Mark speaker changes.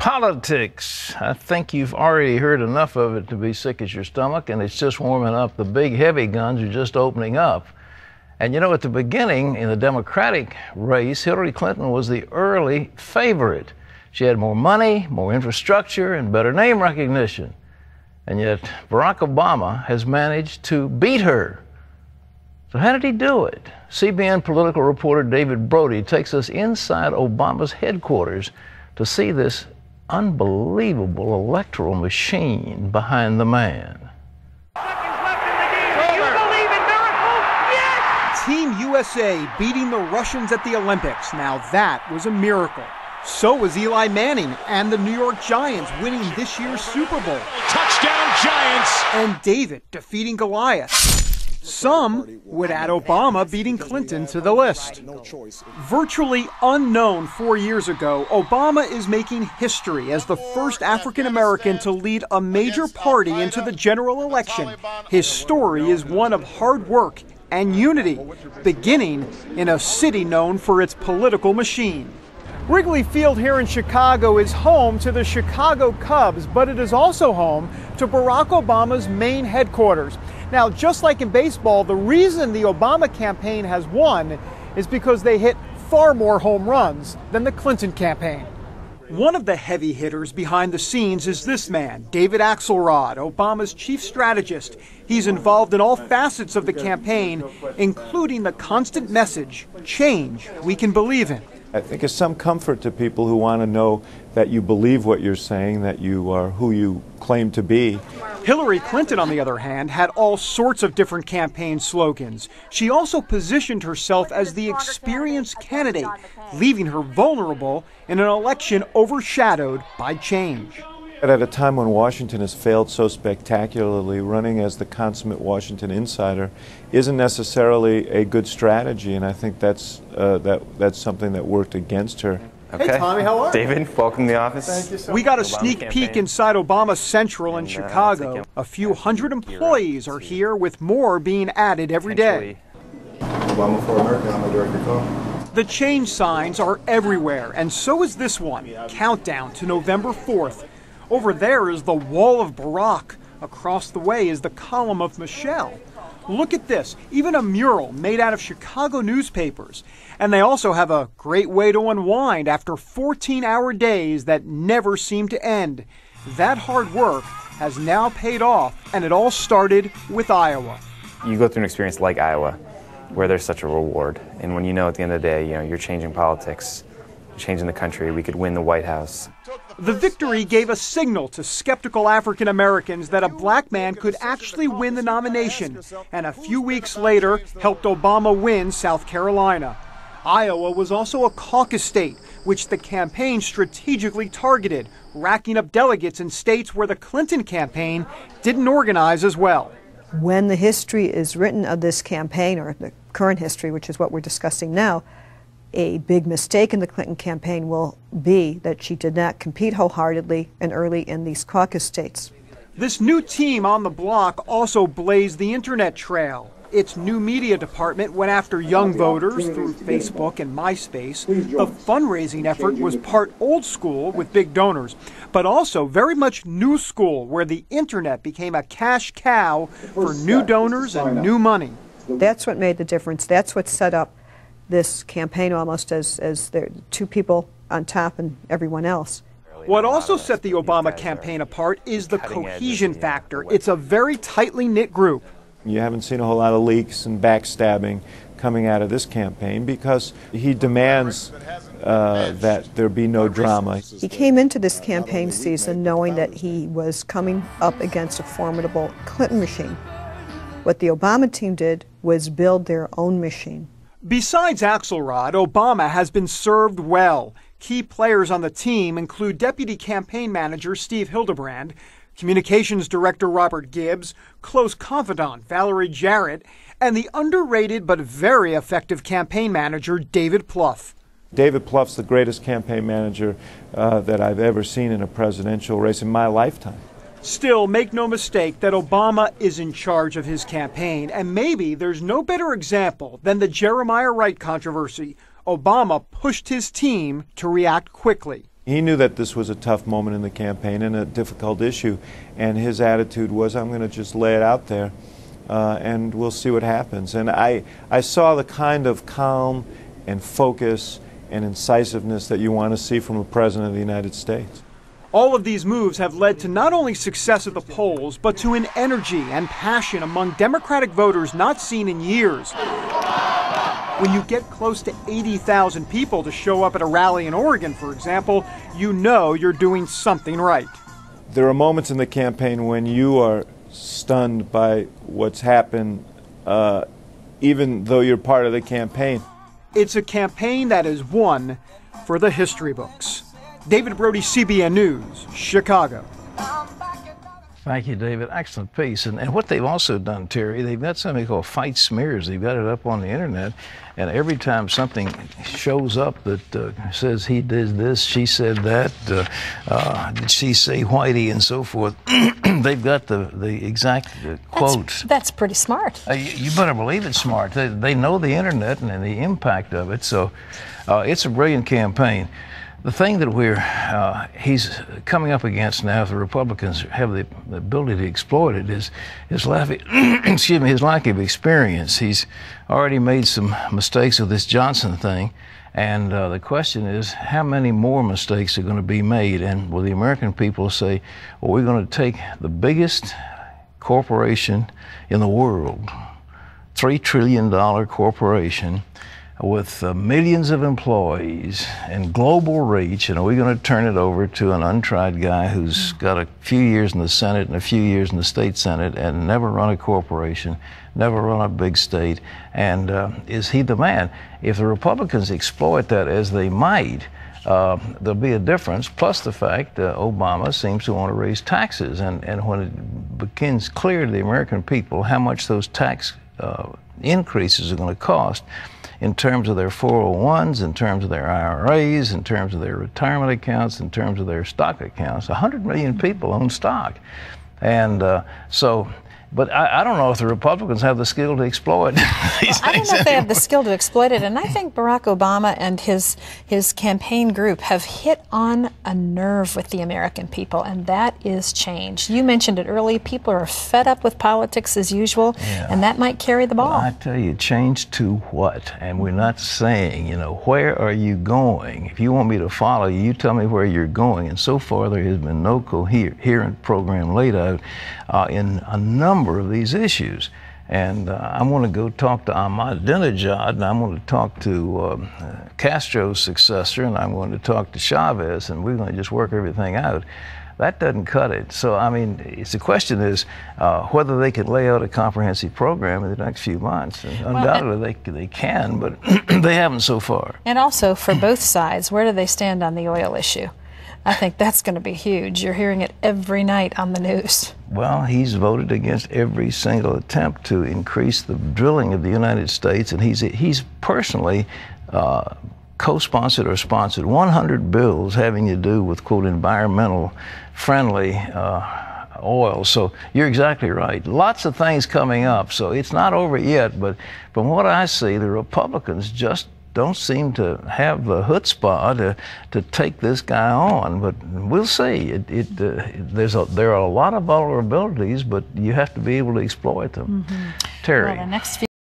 Speaker 1: Politics. I think you've already heard enough of it to be sick at your stomach, and it's just warming up. The big heavy guns are just opening up. And you know, at the beginning, in the Democratic race, Hillary Clinton was the early favorite. She had more money, more infrastructure, and better name recognition. And yet, Barack Obama has managed to beat her. So how did he do it? CBN political reporter David Brody takes us inside Obama's headquarters to see this unbelievable electoral machine behind the man.
Speaker 2: Team USA beating the Russians at the Olympics. Now that was a miracle. So was Eli Manning and the New York Giants winning this year's Super Bowl.
Speaker 3: Touchdown Giants!
Speaker 2: And David defeating Goliath. Some would add Obama beating Clinton to the list. Virtually unknown 4 years ago, Obama is making history as the first African American to lead a major party into the general election. His story is one of hard work and unity, beginning in a city known for its political machine. Wrigley Field here in Chicago is home to the Chicago Cubs, but it is also home to Barack Obama's main headquarters. Now, just like in baseball, the reason the Obama campaign has won is because they hit far more home runs than the Clinton campaign. One of the heavy hitters behind the scenes is this man, David Axelrod, Obama's chief strategist. He's involved in all facets of the campaign, including the constant message, change we can believe in.
Speaker 4: I think it's some comfort to people who want to know that you believe what you're saying, that you are who you claim to be.
Speaker 2: Hillary Clinton, on the other hand, had all sorts of different campaign slogans. She also positioned herself as the experienced candidate, leaving her vulnerable in an election overshadowed by change.
Speaker 4: At a time when Washington has failed so spectacularly, running as the consummate Washington insider isn't necessarily a good strategy, and I think that's something that worked against her.
Speaker 5: Okay.
Speaker 2: Hey, Tommy, how are you?
Speaker 5: David, welcome to the office.
Speaker 2: Thank you so much. We got a sneak peek inside Obama Central in Chicago. A few hundred employees are here, with more being added every day.
Speaker 4: Obama for America, I'm a director call.
Speaker 2: The change signs are everywhere, and so is this one, countdown to November 4th. Over there is the Wall of Barack. Across the way is the Column of Michelle. Look at this, even a mural made out of Chicago newspapers. And they also have a great way to unwind after 14-hour days that never seem to end. That hard work has now paid off, and it all started with Iowa.
Speaker 5: You go through an experience like Iowa, where there's such a reward. And when you know at the end of the day, you're changing politics, changing the country, we could win the White House.
Speaker 2: The victory gave a signal to skeptical African Americans that a black man could actually win the nomination, and a few weeks later helped Obama win South Carolina. Iowa was also a caucus state, which the campaign strategically targeted, racking up delegates in states where the Clinton campaign didn't organize as well.
Speaker 6: When the history is written of this campaign, or the current history, which is what we're discussing now, a big mistake in the Clinton campaign will be that she did not compete wholeheartedly and early in these caucus states.
Speaker 2: This new team on the block also blazed the internet trail. Its new media department went after young voters through Facebook and MySpace. The fundraising effort was part old school with big donors, but also very much new school, where the internet became a cash cow for new donors and new money.
Speaker 6: That's what made the difference. That's what set up this campaign almost as there two people on top and everyone else.
Speaker 2: What also set the Obama campaign apart is the cohesion factor. It's a very tightly knit group.
Speaker 4: You haven't seen a whole lot of leaks and backstabbing coming out of this campaign because he demands that there be no drama.
Speaker 6: He came into this campaign season knowing that he was coming up against a formidable Clinton machine. What the Obama team did was build their own machine.
Speaker 2: Besides Axelrod, Obama has been served well. Key players on the team include Deputy Campaign Manager Steve Hildebrand, Communications Director Robert Gibbs, close confidant Valerie Jarrett, and the underrated but very effective campaign manager David Plouffe.
Speaker 4: David Plouffe's the greatest campaign manager that I've ever seen in a presidential race in my lifetime.
Speaker 2: Still, make no mistake that Obama is in charge of his campaign, and maybe there's no better example than the Jeremiah Wright controversy. Obama pushed his team to react quickly.
Speaker 4: He knew that this was a tough moment in the campaign and a difficult issue, and his attitude was, I'm going to just lay it out there, and we'll see what happens. And I saw the kind of calm and focus and incisiveness that you want to see from a president of the United States.
Speaker 2: All of these moves have led to not only success at the polls, but to an energy and passion among Democratic voters not seen in years. When you get close to 80,000 people to show up at a rally in Oregon, for example, you know you're doing something right.
Speaker 4: There are moments in the campaign when you are stunned by what's happened, even though you're part of the campaign.
Speaker 2: It's a campaign that is one for the history books. David Brody, CBN News, Chicago.
Speaker 1: Thank you, David. Excellent piece. And what they've also done, Terry, they've got something called Fight Smears. They've got it up on the internet, and every time something shows up that says he did this, she said that, did she say Whitey, and so forth, they've got the exact quotes.
Speaker 7: That's pretty smart.
Speaker 1: You better believe it's smart. They know the internet and the impact of it, so it's a brilliant campaign. The thing that he's coming up against now, if the Republicans have the ability to exploit it, is his lack of experience. He's already made some mistakes with this Johnson thing, and the question is, how many more mistakes are going to be made? And will the American people say, well, we're going to take the biggest corporation in the world, $3 trillion corporation, with millions of employees and global reach, and are we going to turn it over to an untried guy who's got a few years in the Senate and a few years in the state Senate and never run a corporation, never run a big state, and is he the man? If the Republicans exploit that, as they might, there'll be a difference, plus the fact Obama seems to want to raise taxes, and when it becomes clear to the American people how much those tax increases are going to cost, in terms of their 401s, in terms of their IRAs, in terms of their retirement accounts, in terms of their stock accounts. 100 million people own stock. And but I don't know if the Republicans have the skill to exploit these things.
Speaker 7: I don't know if they have the skill to exploit it, and I think Barack Obama and his campaign group have hit on a nerve with the American people, and that is change. You mentioned it earlier. People are fed up with politics as usual, and that might carry the ball.
Speaker 1: Well, I tell you, change to what? And we're not saying, where are you going? If you want me to follow you, you tell me where you're going. And so far, there has been no coherent program laid out in a number of these issues. And I'm going to go talk to Ahmadinejad, and I'm going to talk to Castro's successor, and I'm going to talk to Chavez, and we're going to just work everything out. That doesn't cut it. So, I mean, the question is whether they can lay out a comprehensive program in the next few months. And undoubtedly, they can, but they haven't so far.
Speaker 7: And also, for both sides, where do they stand on the oil issue? I think that's going to be huge. You're hearing it every night on the news.
Speaker 1: Well, he's voted against every single attempt to increase the drilling of the United States, and he's personally co-sponsored or sponsored 100 bills having to do with, quote, environmental friendly oil. So you're exactly right. Lots of things coming up. So it's not over yet, but from what I see, the Republicans just don't seem to have the chutzpah to take this guy on, but we'll see. There are a lot of vulnerabilities, but you have to be able to exploit them. Terry.
Speaker 7: Well, the next few